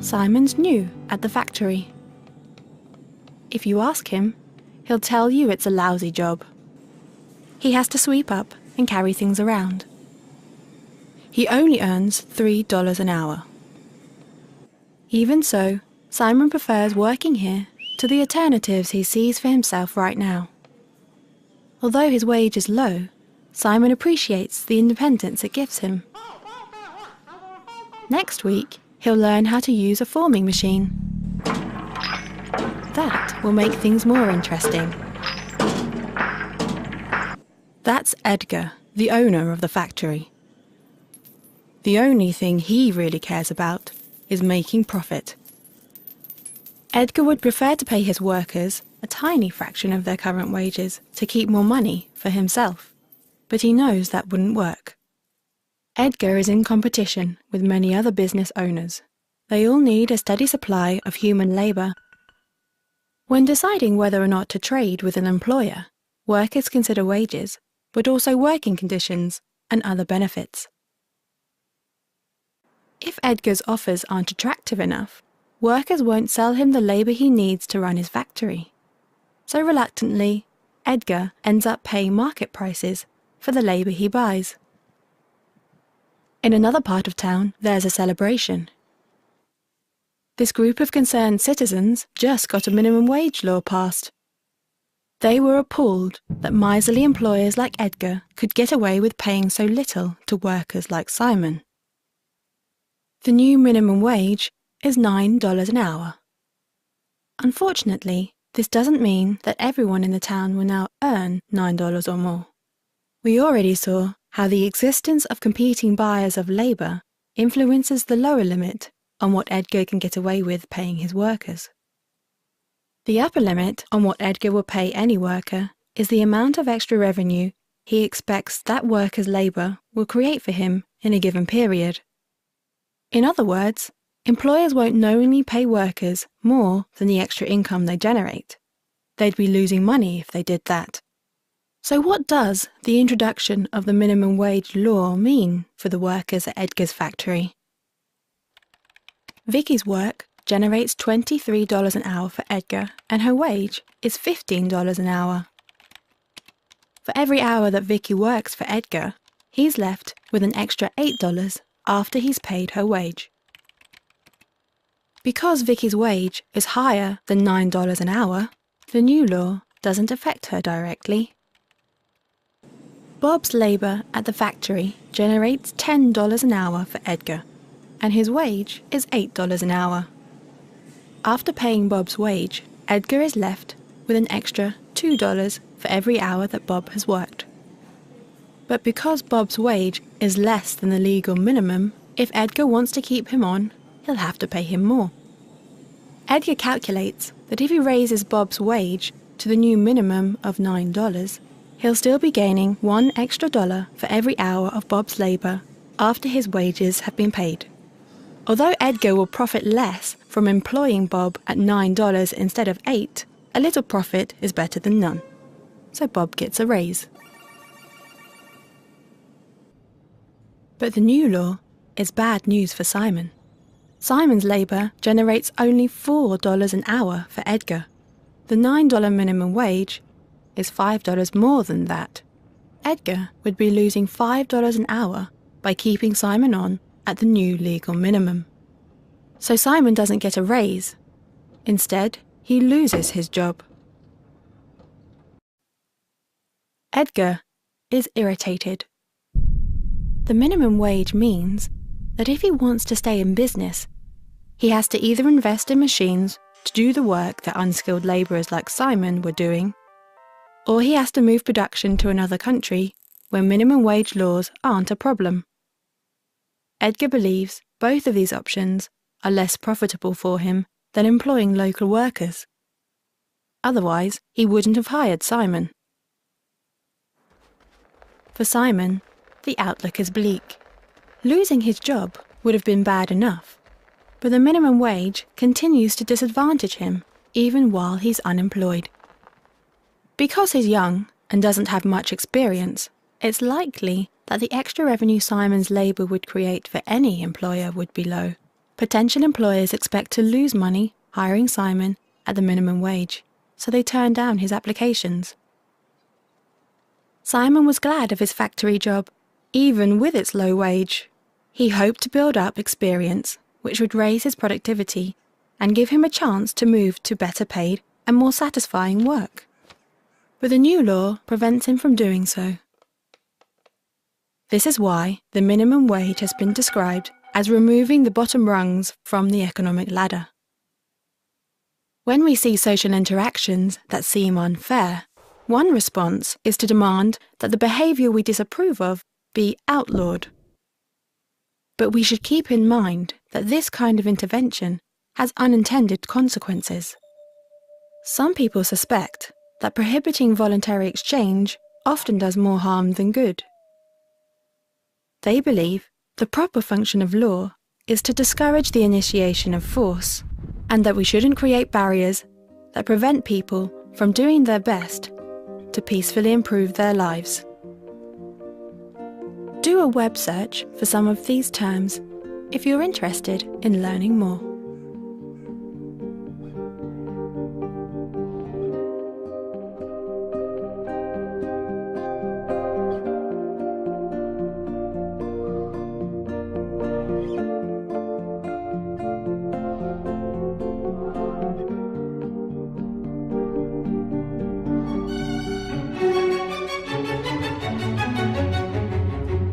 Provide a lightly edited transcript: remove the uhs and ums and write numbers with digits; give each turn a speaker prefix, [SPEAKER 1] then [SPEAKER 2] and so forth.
[SPEAKER 1] Simon's new at the factory. If you ask him, he'll tell you it's a lousy job. He has to sweep up and carry things around. He only earns $3 an hour. Even so, Simon prefers working here to the alternatives he sees for himself right now. Although his wage is low, Simon appreciates the independence it gives him. Next week, he'll learn how to use a forming machine. That will make things more interesting. That's Edgar, the owner of the factory. The only thing he really cares about is making profit. Edgar would prefer to pay his workers a tiny fraction of their current wages to keep more money for himself, but he knows that wouldn't work. Edgar is in competition with many other business owners. They all need a steady supply of human labour. When deciding whether or not to trade with an employer, workers consider wages, but also working conditions and other benefits. If Edgar's offers aren't attractive enough, workers won't sell him the labour he needs to run his factory. So reluctantly, Edgar ends up paying market prices for the labour he buys. In another part of town, there's a celebration. This group of concerned citizens just got a minimum wage law passed. They were appalled that miserly employers like Edgar could get away with paying so little to workers like Simon. The new minimum wage is $9 an hour. Unfortunately, this doesn't mean that everyone in the town will now earn $9 or more. We already saw how the existence of competing buyers of labour influences the lower limit on what Edgar can get away with paying his workers. The upper limit on what Edgar will pay any worker is the amount of extra revenue he expects that worker's labour will create for him in a given period. In other words, employers won't knowingly pay workers more than the extra income they generate. They'd be losing money if they did that. So what does the introduction of the minimum wage law mean for the workers at Edgar's factory? Vicky's work generates $23 an hour for Edgar, and her wage is $15 an hour. For every hour that Vicky works for Edgar, he's left with an extra $8 after he's paid her wage. Because Vicky's wage is higher than $9 an hour, the new law doesn't affect her directly. Bob's labour at the factory generates $10 an hour for Edgar, and his wage is $8 an hour. After paying Bob's wage, Edgar is left with an extra $2 for every hour that Bob has worked. But because Bob's wage is less than the legal minimum, if Edgar wants to keep him on, he'll have to pay him more. Edgar calculates that if he raises Bob's wage to the new minimum of $9, he'll still be gaining $1 extra for every hour of Bob's labour after his wages have been paid. Although Edgar will profit less from employing Bob at $9 instead of $8, a little profit is better than none. So Bob gets a raise. But the new law is bad news for Simon. Simon's labour generates only $4 an hour for Edgar. The $9 minimum wage is $5 more than that. Edgar would be losing $5 an hour by keeping Simon on at the new legal minimum. So Simon doesn't get a raise. Instead, he loses his job. Edgar is irritated. The minimum wage means that if he wants to stay in business, he has to either invest in machines to do the work that unskilled labourers like Simon were doing, or he has to move production to another country where minimum wage laws aren't a problem. Edgar believes both of these options are less profitable for him than employing local workers. Otherwise, he wouldn't have hired Simon. For Simon, the outlook is bleak. Losing his job would have been bad enough, but the minimum wage continues to disadvantage him even while he's unemployed. Because he's young and doesn't have much experience, it's likely that the extra revenue Simon's labour would create for any employer would be low. Potential employers expect to lose money hiring Simon at the minimum wage, so they turn down his applications. Simon was glad of his factory job, even with its low wage. He hoped to build up experience, which would raise his productivity and give him a chance to move to better paid and more satisfying work. But the new law prevents him from doing so. This is why the minimum wage has been described as removing the bottom rungs from the economic ladder. When we see social interactions that seem unfair, one response is to demand that the behaviour we disapprove of be outlawed. But we should keep in mind that this kind of intervention has unintended consequences. Some people suspect that prohibiting voluntary exchange often does more harm than good. They believe the proper function of law is to discourage the initiation of force, and that we shouldn't create barriers that prevent people from doing their best to peacefully improve their lives. Do a web search for some of these terms if you're interested in learning more.